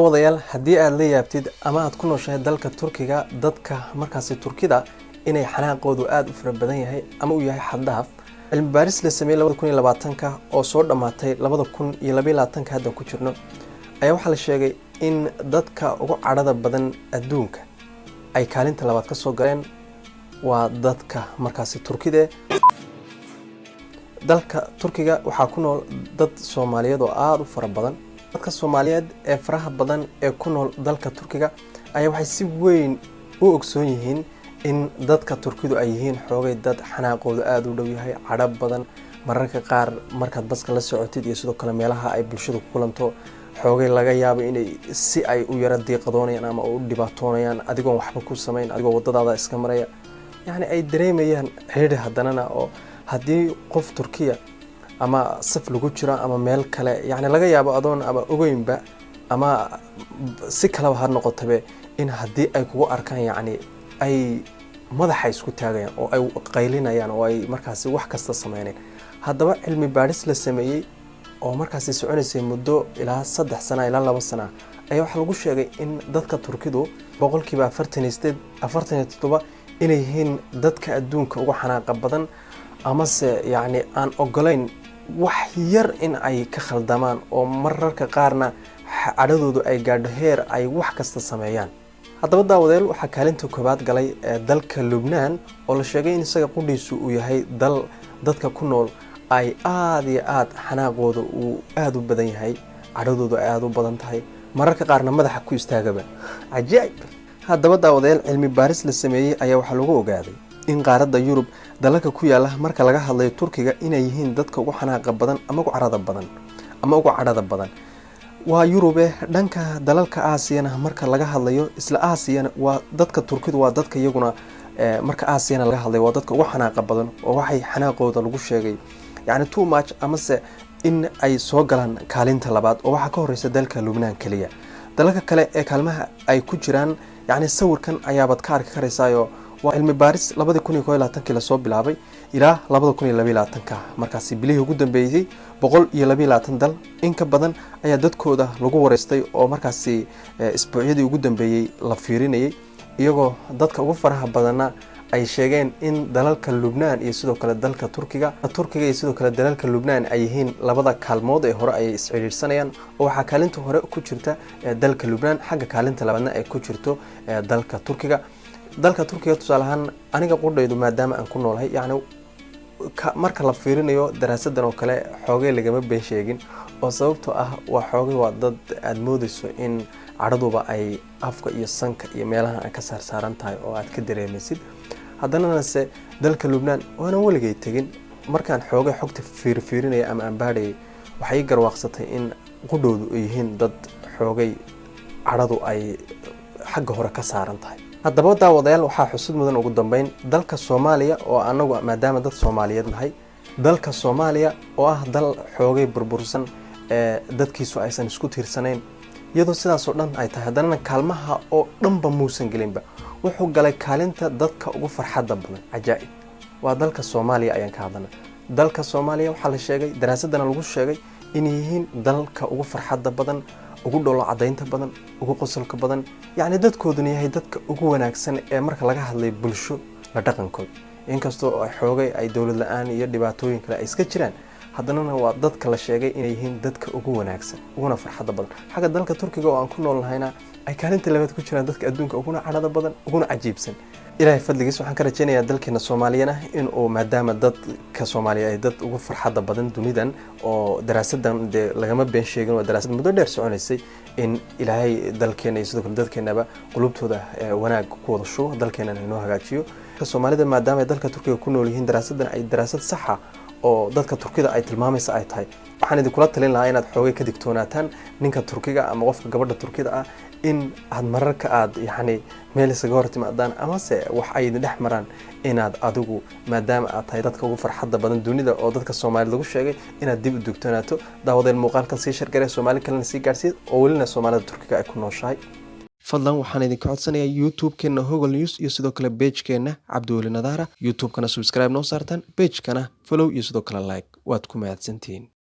daawadayaal haddii aad la yaabtid ama aad ku nooshahay dalka Turkiga dadka markaasi Turkida inay xanaaqoodu aad u fara badan yahay ama uu yahay xad dhaaf cilmi baaris la sameeyay 2020ka oo soo dhamaatay 2022 hadda ku jirno ayaa waxa la sheegay in dadka ugu cadhada badan adduunka ay kaalinta labaad ka soo galeen waa dadka markaasi Turkida dalka Turkiga waxa ku nool dad Soomaaliyeed oo aad u fara badan dadka Soomaaliyeed ee faraha badan ee ku nool dalka Turkiga ayaa waxay si weyn u ogsoon yihiin in dadka Turkidu ay yihiin xoogay dad xanaaqoodu aad u dhow yahay cadhab badan mararka qaar markaad baska la socotid iyo sidoo kale meelaha ay bulshadu ku kulanto xoogay laga yaabo inay si ay u yara diiqadoonayaan ama u dhibaatoonayaan adigoo waxba ku sameyn adigoo wadadaada iska maraya yani ay dareemayaan xiriir hadanana oo haddii qof Turkiya ama saf lagu jiro ama meel kale yani laga yaabo adoon ama ogeynba ama si kala har noqotabe in haddii ay kugu arkaan yani ay madaxa isku taagayaan oo ay qaylinayaan oo ay markaas wax kasta sameeyeen haddaba cilmi baaris la sameeyay oo markaas soconaysay muddo ilaa 3 sano ilaa 2 sano ayaa waxa lagu sheegay in dadka Turkidu boqolkiiba 47 inay yihiin dadka adduunka ugu xanaaqa badan ama se yani aan ogolayn wax yar in ay ka khaldamaan oo mararka qaarna cadhadoodu ay gaadho heer ay wax kasta sameeyaan haddaba daawadeel waxa kaalinta koobaad galay dalka Lebanon oo la sheegay in isaga qudhiisu uu yahay dal dadka ku nool ay aad iyo aad xanaaqooda uu aad u badan yahay cadhadoodu ay aad u badan tahay mararka qaarna madaxa ku istaagaba ajaayib haddaba daawadeel cilmi baaris la sameeyay ayaa waxa lagu ogaaday in qaaradda Yurub dalalka ku yaala marka laga hadlayo Turkiga inay yihiin dadka ugu xanaaqa badan ama ugu cadhada badan waa Yurube dhanka dalalka Aasiyana marka laga hadlayo isla Aasiyana waa dadka Turkidu waa dadka iyaguna marka Aasiyana laga hadlayo waa dadka ugu xanaaqa badan oo waxay xanaaqooda lagu sheegay yani too much ama se in ay soo galaan kaalinta labaad oo waxa ka horeysa dalka Lebanon kaliya dalalka kale ee kaalmaha ay ku jiraan yani sawirkan ayaabad ka arki karaysaa waa cilmi baaris 2021 la soo bilaabay ilaa 2022 markaas bilihii ugu dambeeyay 120 dal in ka badan ayaa dadkooda lagu wareystay oo markaas isbuucyadii ugu dambeeyay la fiirinayay iyagoo dadka ugu faraha badana ay sheegeen in dalalka Lebanon iyo sidoo kale dalka Turkiga iyo sidoo kale dalalka Lebanon ay yihiin labada kaalmood ee hore ay isxiriirsanayaan oo waxa kaalinta hore ku jirta dalka Lebanon xagga kaalinta labaadna ay ku jirto dalka Turkiga dalka Turkiga tusaalahan aniga qudhaydu maadaama aan ku noolahay yani marka la fiirinayo daraasadan oo kale xoogay lagama been sheegin oo sababtoo ah waa xoogay waa dad aad moodayso in cadhaduba ay afka iyo sanka iyo meelaha ay ka saaran tahay oo aad ka dareemaysid haddana se dalka Lebanon waana waligay tagin markaan xoogay xogta fiirinaya ama aan baadhay waxay garwaaqsatay in qudhoodu ay yihiin dad xoogay cadhadu ay xagga hore ka saaran tahay haddaba daawadayaal waxaa xusud mudan ugu dambeyn dalka Soomaaliya oo anagu maadaama dad Soomaaliyeed nahay dalka Soomaaliya oo ah dal xoogay burbursan dadkiisu aysan isku tiirsaneyn iyadoo sidaas oo dhan ay tahay haddana kaalmaha oo dhanba muusan gelinba wuxuu galay kaalinta dadka ugu farxadda badan ajaayib waa dalka Soomaaliya ayaan ka hadlana dalka Soomaaliya waxa la sheegay daraasadana lagu sheegay in yihiin dalka ugu farxadda badan ugu dholo cadeynta badan ugu qosolka badan yani dadkooduna yahay dadka ugu wanaagsan ee marka laga hadlay bulsho la dhaqankood inkastoo ay xoogay ay dawlad la'aan iyo dhibaatooyin kale ay iska jiraan haddana waa dadka la sheegay inay yihiin dadka ugu wanaagsan uguna farxadda badan xagga dalka Turkiga oo aan ku noolnahayna ay kaalinta labaad ku jiraan dadka adduunka uguna cadhada badan uguna cajiibsan ilaahay fadligiisa waxaan ka rajaynayaa dalkeena Soomaaliyana in uu maadaama dadka Soomaaliya ay dad ugu farxadda badan dunidan oo daraasadan lagama been sheegin waa daraasad muddo dheer soconaysay in ilaahay dalkeena iyo sidoo kale dadkeenaba qulubtooda wanaag ku wada shubo dalkeena inuu hagaajiyo Soomaalida maadaama dalka Turkiga ku nool yihiin daraasadan ay daraasad sax ah oo dadka Turkida ay tilmaamaysa ay tahay waxaan idin kula talin lahaa inaad xoogay ka digtoonaataan ninka Turkiga ama qofka gabadha Turkida ah in aad mararka aad yani meel isaga hor timaadaan ama se wax ay dhex maraan inaad adigu maadaama aad tahay dadka ugu farxadda badan dunida oo dadka Soomaaliyeed lagu sheegay inaad dib u digtoonaato daawadeen muuqaalkan si shargaray Soomaali kalena si gaarsiid oo welina Soomaalida Turkiga ay ku nooshahay fadlan waxaan idinka codsanayaa YouTube-keena Hogol News iyo sidoo kale page-keena Cabdiweli Nadaara YouTube-kana subscribe noo saartaan page-kana follow iyo sidoo kale like waad ku mahadsantihiin